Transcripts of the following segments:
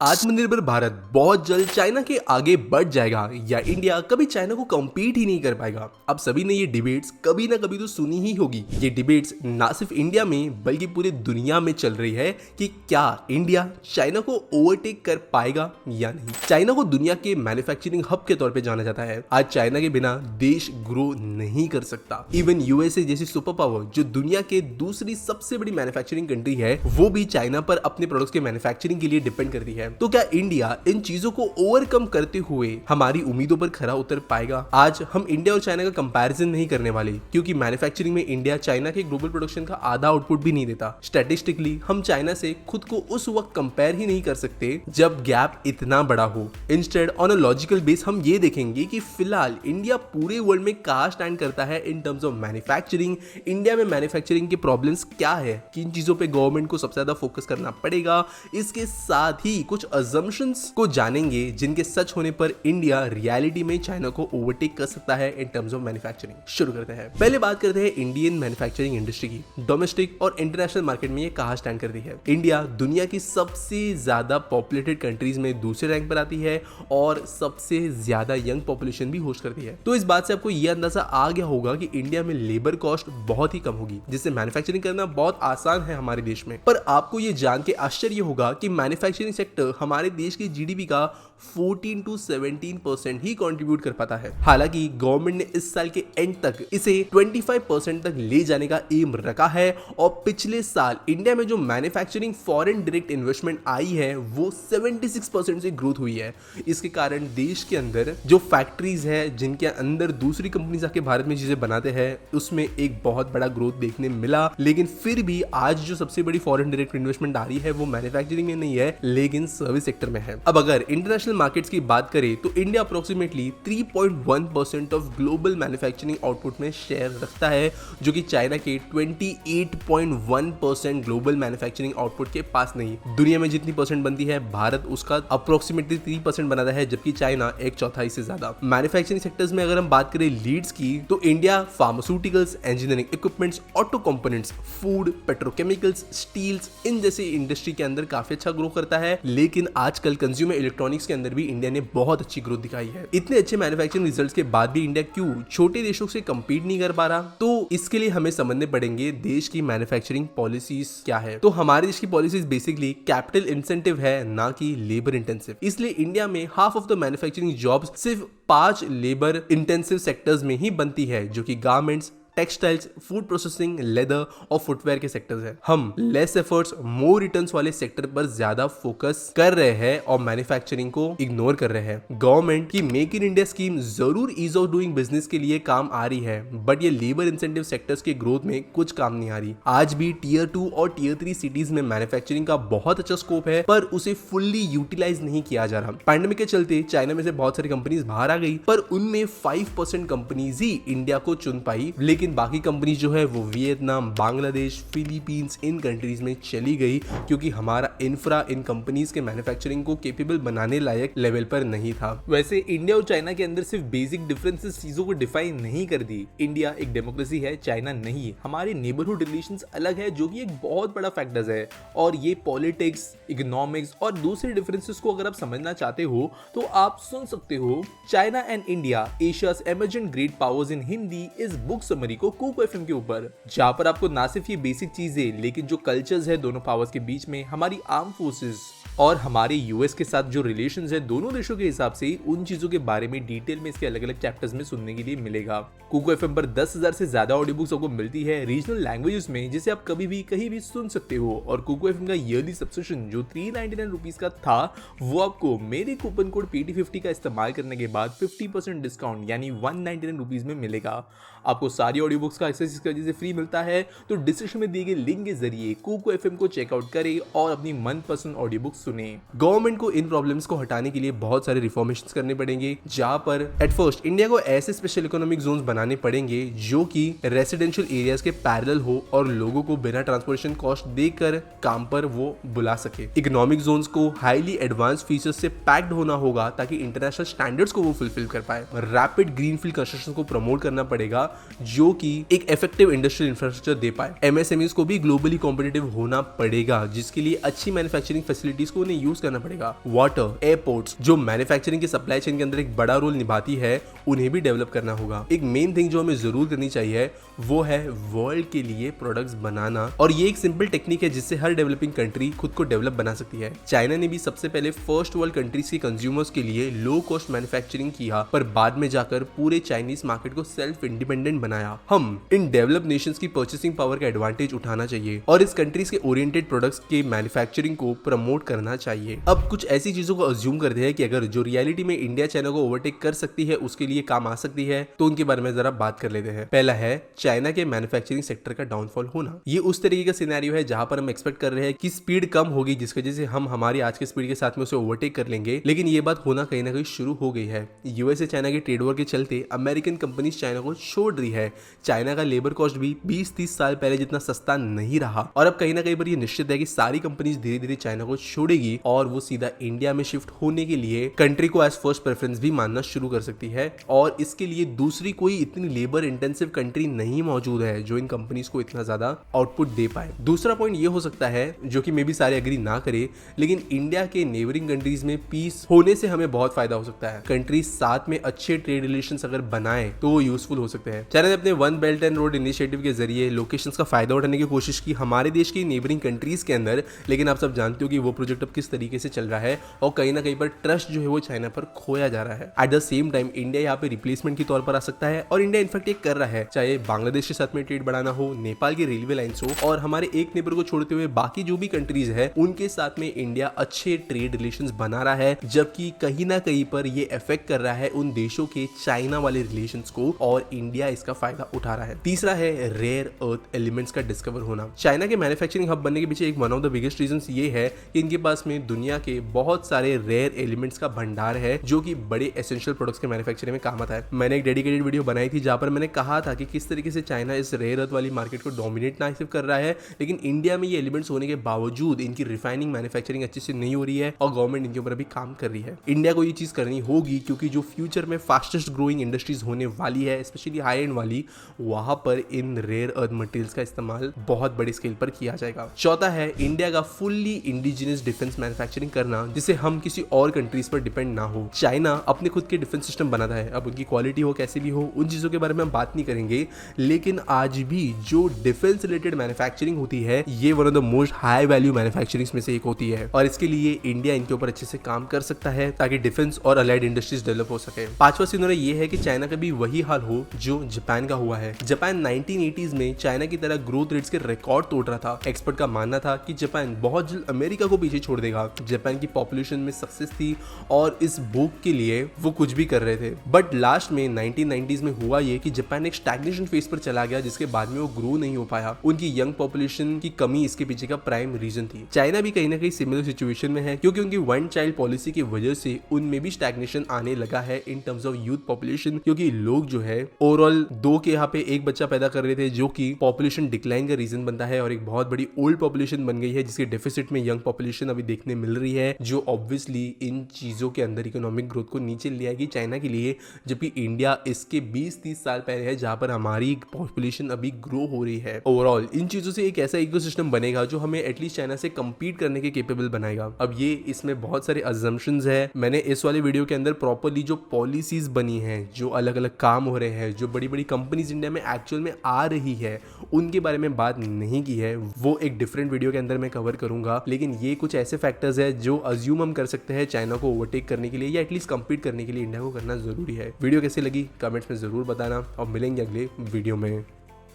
आत्मनिर्भर भारत बहुत जल्द चाइना के आगे बढ़ जाएगा या इंडिया कभी चाइना को कम्पीट ही नहीं कर पाएगा। अब सभी ने ये डिबेट्स कभी ना कभी तो सुनी ही होगी। ये डिबेट्स ना सिर्फ इंडिया में बल्कि पूरी दुनिया में चल रही है कि क्या इंडिया चाइना को ओवरटेक कर पाएगा या नहीं। चाइना को दुनिया के मैन्युफैक्चरिंग हब के तौर पे जाना जाता है। आज चाइना के बिना देश ग्रो नहीं कर सकता। इवन यूएसए जैसी सुपर पावर जो दुनिया के दूसरी सबसे बड़ी मैन्युफैक्चरिंग कंट्री है, वो भी चाइना पर अपने प्रोडक्ट्स के मैन्युफैक्चरिंग के लिए डिपेंड करती है। तो क्या इंडिया इन चीजों को ओवरकम करते हुए हमारी उम्मीदों पर खरा उतर पाएगा? आज हम इंडिया और चाइना का कंपैरिजन नहीं करने वाले, क्योंकि मैन्युफैक्चरिंग में इंडिया चाइना के ग्लोबल प्रोडक्शन का आधा आउटपुट भी नहीं देता। स्टैटिस्टिकली हम चाइना से खुद को उस वक्त कंपेयर ही नहीं कर सकते जब गैप इतना बड़ा हो। Instead on a logical base हम ये देखेंगे कि फिलहाल इंडिया पूरे वर्ल्ड में कहां स्टैंड करता है in terms of manufacturing. India में मैन्युफैक्चरिंग के प्रॉब्लम्स क्या है, किन चीजों पे गवर्नमेंट को सबसे ज्यादा फोकस करना पड़ेगा। इसके साथ ही कुछ assumptions को जानेंगे जिनके सच होने पर इंडिया रियलिटी में चाइना को ओवरटेक कर सकता है इन टर्म्स ऑफ मैन्युफैक्चरिंग। शुरू करते हैं। पहले बात करते हैं इंडियन मैन्युफैक्चरिंग इंडस्ट्री की। डोमेस्टिक और इंटरनेशनल मार्केट में ये कहां स्टैंड करती है। इंडिया दुनिया की सबसे ज्यादा पॉपुलेटेड कंट्रीज में दूसरे रैंक पर आती है और सबसे ज्यादा यंग पॉपुलेशन भी होस्ट करती है। तो इस बात से आपको यह अंदाजा आ गया होगा कि इंडिया में लेबर कॉस्ट बहुत ही कम होगी, जिससे मैन्युफैक्चरिंग करना बहुत आसान है हमारे देश में। पर आपको ये जान के आश्चर्य होगा कि मैन्युफैक्चरिंग सेक्टर हमारे देश की जीडीपी का 14 to 17% ही कंट्रीब्यूट कर पाता है। हालांकि गवर्नमेंट ने इस साल के एंड तक इसे 25% तक ले जाने का एम रखा है और पिछले साल इंडिया में जो मैन्युफैक्चरिंग फॉरेन डायरेक्ट इन्वेस्टमेंट आई है वो 76% से ग्रोथ हुई है। इसके कारण देश के अंदर जो फैक्ट्रीज है जिनके अंदर दूसरी कंपनीज आके भारत में चीजें बनाते हैं, उसमें एक बहुत बड़ा ग्रोथ देखने मिला। लेकिन फिर भी आज जो सबसे बड़ी फॉरेन डायरेक्ट इन्वेस्टमेंट आ रही है वो मैन्युफैक्चरिंग में नहीं है, लेकिन सर्विस सेक्टर में है। अब अगर इंटरनेशनल मार्केट्स की बात करें तो India approximately 3.1% of global manufacturing output में शेयर रखता है, जो कि चाइना के 28.1% ग्लोबल मैन्युफैक्चरिंग आउटपुट के पास नहीं। दुनिया में जितनी परसेंट बनती है भारत उसका अप्रोक्सीमेटली 3% बनाता है, जबकि चाइना 1/4 से ज्यादा। मैन्युफैक्चरिंग सेक्टर्स में अगर हम बात करें लीड्स की तो India pharmaceuticals, engineering equipments, auto components, food, petrochemicals, steels, इन जैसे इंडस्ट्री के अंदर काफी अच्छा ग्रो करता है। लेकिन आजकल कंज्यूमर इलेक्ट्रॉनिक्स के अंदर भी इंडिया ने बहुत अच्छी ग्रोथ दिखाई है। इतने अच्छे मैन्युफैक्चरिंग रिजल्ट्स के बाद भी इंडिया क्यों छोटे देशों से कंपीट नहीं कर पा रहा? तो इसके लिए हमें समझने पड़ेंगे देश की मैन्युफैक्चरिंग पॉलिसीज क्या है। तो हमारे देश की पॉलिसीज बेसिकली कैपिटल इंसेंटिव है, ना कि लेबर इंटेंसिव। इसलिए इंडिया में half of the manufacturing jobs सिर्फ 5 लेबर इंटेंसिव सेक्टर्स में ही बनती है, जो कि garments, textiles, food processing, leather और फुटवेयर के सेक्टर्स हैं। हम लेस एफर्ट्स मोर रिटर्न्स वाले सेक्टर पर ज्यादा फोकस कर रहे हैं और मैन्युफैक्चरिंग को इग्नोर कर रहे हैं। गवर्नमेंट की मेक इन इंडिया स्कीम जरूर ईज ऑफ डूइंग बिजनेस के लिए काम आ रही है, बट ये लेबर इंसेंटिव सेक्टर्स के ग्रोथ में कुछ काम नहीं आ रही। आज भी टियर 2 और टियर 3 सिटीज में मैन्युफैक्चरिंग का बहुत अच्छा स्कोप है, पर उसे फुल्ली यूटिलाइज नहीं किया जा रहा। पैंडेमिक के चलते चाइना में से बहुत सारी कंपनीज बाहर आ गई, पर उनमें 5% कंपनीज ही इंडिया को चुन पाई। लेकिन बाकी कंपनीज जो है वो वियतनाम, बांग्लादेश, फिलीपींस, इन कंट्रीज में चली गई, क्योंकि हमारा इंफ्रा इन कंपनीज के मैन्युफैक्चरिंग को कैपेबल बनाने लायक लेवल पर नहीं था। वैसे इंडिया और चाइना के अंदर सिर्फ बेसिक डिफरेंसेस चीजों को डिफाइन नहीं कर दी। इंडिया एक डेमोक्रेसी है, चाइना नहीं। हमारे नेबरहुड रिलेशंस अलग है, जो कि एक बहुत बड़ा फैक्टर है। और ये पॉलिटिक्स, इकोनॉमिक्स और दूसरे डिफरेंसेस को अगर आप समझना चाहते हो तो आप सुन सकते हो China and India, Asia's emerging great powers in Hindi इस बुक समरी को कुको एफएम के ऊपर, जहां पर आपको ना सिर्फ ये बेसिक चीजें लेकिन जो कल्चर्स है दोनों पावर्स के बीच में, हमारी आर्म फोर्सेस और हमारे यूएस के साथ जो रिलेशंस है दोनों देशों के हिसाब से, उन चीजों के बारे में डिटेल में इसके अलग अलग चैप्टर्स में सुनने के लिए मिलेगा। कुको एफएम पर 10,000 से ज्यादा ऑडियो बुक्स आपको मिलती है रीजनल लैंग्वेजेस में, जिसे आप कभी भी कहीं भी सुन सकते हो। और कुको एफएम का ईयरली सब्सक्रिप्शन जो 399 रुपीज का था, वो आपको मेरे कूपन कोड PT50 का इस्तेमाल करने के बाद 50% डिस्काउंट यानी 199 रुपीज में मिलेगा। आपको सारी ऑडियो बुक्स का एक्सेस इसकी वजह से फ्री मिलता है। तो डिस्क्रिप्शन में दिए गए लिंक के जरिए कुको एफएम को चेकआउट करें और अपनी मनपसंद ऑडियो बुक सुने। गवर्नमेंट को इन प्रॉब्लम्स को हटाने के लिए बहुत सारे रिफॉर्मेशंस करने पड़ेंगे, जहां पर एट फर्स्ट इंडिया को ऐसे स्पेशल इकोनॉमिक जोन्स बनाने पड़ेंगे जो कि रेसिडेंशियल एरियाज के पैरेलल हो और लोगों को बिना ट्रांसपोर्टेशन कॉस्ट देकर काम पर वो बुला सके। इकोनॉमिक जोन्स को हाईली एडवांस फीचर्स से पैक्ड होना होगा ताकि इंटरनेशनल स्टैंडर्ड्स को वो फुलफिल कर पाए। रैपिड ग्रीनफील्ड कंस्ट्रक्शन को प्रमोट करना पड़ेगा जो कि एक इफेक्टिव इंडस्ट्रियल इंफ्रास्ट्रक्चर दे पाए। एमएसएमईज को भी ग्लोबली कॉम्पिटिटिव होना पड़ेगा, जिसके लिए अच्छी मैन्युफैक्चरिंग फैसिलिटीज को उन्हें यूज करना पड़ेगा। वाटर, एयरपोर्ट्स जो मैन्युफैक्चरिंग की सप्लाई चेन के अंदर एक बड़ा रोल निभाती है, उन्हें भी डेवलप करना होगा। एक मेन थिंग जो हमें जरूर करनी चाहिए वो है वर्ल्ड के लिए प्रोडक्ट्स बनाना, और ये एक सिंपल टेक्निक है जिससे हर डेवलपिंग कंट्री खुद को डेवलप बना सकती है। चाइना ने भी सबसे पहले फर्स्ट वर्ल्ड कंट्रीज के कंज्यूमर्स के लिए लो कॉस्ट मैन्युफैक्चरिंग किया, पर बाद में जाकर पूरे चाइनीज मार्केट को सेल्फ इंडिपेंडेंट बनाया। हम इन डेवलप नेशंस की परचेसिंग पावर का एडवांटेज उठाना चाहिए और इस कंट्रीज के ओरिएंटेड प्रोडक्ट्स के मैन्युफैक्चरिंग को प्रमोट करना चाहिए। अब कुछ ऐसी चीजों को अज्यूम करते हैं कि अगर जो रियलिटी में इंडिया चाइना को ओवरटेक कर सकती है उसके लिए काम आ सकती है, तो उनके बारे में जरा बात कर लेते हैं। पहला है चाइना के मैन्युफैक्चरिंग सेक्टर का डाउनफॉल होना। ये उस तरीके का सिनेरियो है जहां पर हम एक्सपेक्ट कर रहे हैं कि स्पीड कम होगी, जिसकी वजह से हम हमारी आज के स्पीड के साथ में उसे ओवरटेक कर लेंगे, लेकिन ये बात होना कहीं ना कहीं शुरू हो गई है। यूएसए चाइना के ट्रेड वॉर के चलते अमेरिकन कंपनीज चाइना को छोड़ रही है। चाइना का लेबर कॉस्ट भी 20-30 साल पहले जितना सस्ता नहीं रहा, और अब कहीं ना कहीं पर यह निश्चित है कि सारी कंपनीज धीरे धीरे चाइना को छोड़ेगी और वो सीधा इंडिया में शिफ्ट होने के लिए कंट्री को एज फर्स्ट प्रेफरेंस भी मानना शुरू कर सकती है। और इसके लिए दूसरी कोई इतनी लेबर इंटेंसिव कंट्री नहीं मौजूद है जो इन कंपनीज को इतना ज्यादा आउटपुट दे पाए। दूसरा पॉइंट ये हो सकता है, जो कि मे भी सारे एग्री ना करे, लेकिन इंडिया के नेबरिंग कंट्रीज में पीस होने से हमें बहुत फायदा हो सकता है। कंट्रीज साथ में अच्छे ट्रेड रिलेशंस अगर बनाए तो वो यूजफुल हो सकते हैं। चाइना ने अपने one belt and road initiative के जरिए लोकेशंस का फायदा उठाने की कोशिश की हमारे देश की नेबरिंग कंट्रीज के अंदर, लेकिन आप सब जानते हो कि वो प्रोजेक्ट अब किस तरीके से चल रहा है और कहीं ना कहीं पर ट्रस्ट जो है वो चाइना पर खोया जा रहा है। At the same time India यहाँ पे रिप्लेसमेंट के तौर पर आ सकता है, और इंडिया इनफैक्ट ये कर रहा है, चाहे बांग्लादेश के साथ में ट्रेड बढ़ाना हो, नेपाल की रेलवे लाइंस हो, और हमारे एक नेबर को छोड़ते हुए बाकी जो भी कंट्रीज है उनके साथ में इंडिया अच्छे ट्रेड रिलेशंस बना रहा है, जबकि कहीं ना कहीं पर ये इफेक्ट कर रहा है उन देशों के चाइना वाले रिलेशंस को, और इंडिया इसका फायदा उठा रहा है। तीसरा है रेयर अर्थ एलिमेंट्स का डिस्कवर होना। चाइना के मैन्युफैक्चरिंग हब बनने के पीछे एक one of the biggest reasons ये है कि इनके पास में दुनिया के बहुत सारे रेयर एलिमेंट्स का भंडार है, जो कि बड़े एसेंशियल प्रोडक्ट्स के मैन्युफैक्चरिंग में काम आता है। मैंने एक डेडिकेटेड वीडियो बनाई थी जहां पर मैंने कहा था कि किस तरीके से चाइना इस रेयर अर्थ वाली मार्केट को डोमिनेट ना सिर्फ कर रहा है, लेकिन इंडिया में ये एलिमेंट्स होने के बावजूद इनकी रिफाइनिंग मैन्युफैक्चरिंग अच्छे से नहीं हो रही है और गवर्नमेंट इनके ऊपर अभी काम कर रही है। इंडिया को ये चीज करनी होगी, क्योंकि जो फ्यूचर में फास्टेस्ट ग्रोइंग इंडस्ट्रीज होने वाली है, स्पेशली हाई एंड वाली, वहां पर इन रेयर अर्थ मटेरियल्स का इस्तेमाल बहुत बड़े स्केल पर किया जाएगा। चौथा है इंडिया का फुल्ली इंडिजिनियस डिफेंस मैन्युफैक्चरिंग करना, जिससे हम किसी और कंट्रीज पर डिपेंड ना हो। चाइना अपने खुद के डिफेंस सिस्टम बनाता है, अब उनकी क्वालिटी हो कैसी भी हो, उन चीजों के बारे में हम बात नहीं करेंगे, लेकिन आज भी जो डिफेंस रिलेटेड मैन्युफैक्चरिंग होती है ये one of the most high value manufacturing में से एक होती है, और इसके लिए इंडिया इनके ऊपर अच्छे से काम कर सकता है ताकि डिफेंस और अलाइड इंडस्ट्रीज डेवलप हो सके। पांचवा सिनेरियो ये है कि चाइना का भी वही हाल हो जो जापान का हुआ है। जापान 1980s में चाइना की तरह ग्रोथ रेट्स के रिकॉर्ड तोड़ रहा था। एक्सपर्ट का मानना था कि जापान बहुत जल्द अमेरिका को पीछे छोड़ देगा। जापान की पॉपुलेशन में सक्सेस थी और इस भूख के लिए वो कुछ भी कर रहे थे, बट लास्ट में 1990s में हुआ ये कि जापान एक स्टैग्नेशन फेज पर चला गया, जिसके बाद में वो ग्रो नहीं हो पाया। उनकी यंग पॉपुलेशन की कमी इसके पीछे का प्राइम रीजन थी। चाइना भी कहीं ना कहीं सिमिलर सिचुएशन में है, क्योंकि उनकी वन चाइल्ड पॉलिसी की वजह से उनमें भी स्टैग्नेशन आने लगा है in terms of youth population, क्योंकि लोग जो है ओवरऑल 2 के यहाँ पे 1 बच्चा पैदा कर रहे थे, जो कि पॉपुलेशन डिक्लाइन का रीजन बनता है, और एक बहुत बड़ी ओल्ड पॉपुलेशन बन गई है, जिसके डेफिसिट में यंग पॉपुलेशन अभी देखने मिल रही है, जो ऑब्वियसली इन चीजों के अंदर इकोनॉमिक ग्रोथ को नीचे ले आएगी चाइना के लिए, जबकि इंडिया इसके 20-30 साल पहले है जहां पर हमारी पॉपुलेशन अभी ग्रो हो रही है। ओवरऑल इन चीजों से एक ऐसा इकोसिस्टम बनेगा जो हमें एटलीस्ट चाइना से कंपीट करने के केपेबल बनाएगा। अब ये इसमें बहुत सारे अजम्पशंस है। मैंने इस वाले वीडियो के अंदर प्रॉपर्ली जो पॉलिसीज बनी है, जो अलग अलग काम हो रहे हैं, जो बड़ी बड़ी कंपनीज इंडिया में एक्चुअल में आ रही है, उनके बारे में बात नहीं की है। वो एक डिफरेंट वीडियो के अंदर मैं कवर करूंगा, लेकिन ये कुछ ऐसे फैक्टर्स है जो अज्यूम हम कर सकते हैं चाइना को ओवरटेक करने के लिए या एटलीस्ट कंपीट करने के लिए इंडिया को करना जरूरी है। वीडियो कैसी लगी कमेंट्स में जरूर बताना, और मिलेंगे अगले वीडियो में।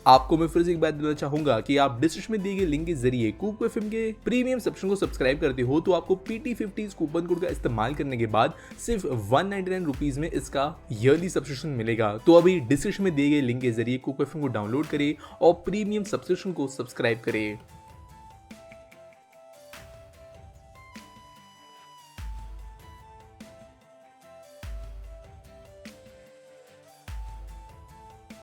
आपको मैं फिर से एक बात देना चाहूंगा कि आप डिस्क्रिप्शन में दिए गए लिंक के जरिए कुक एफएम के प्रीमियम सब्सक्रिप्शन को सब्सक्राइब करते हो तो आपको PT50 कूपन कोड का इस्तेमाल करने के बाद सिर्फ 199 रुपीज में इसका ईयरली सब्सक्रिप्शन मिलेगा। तो अभी डिस्क्रिप्शन में दिए गए लिंक के जरिए कुक एफएम को डाउनलोड करें और प्रीमियम सब्सक्रिप्शन को सब्सक्राइब करें।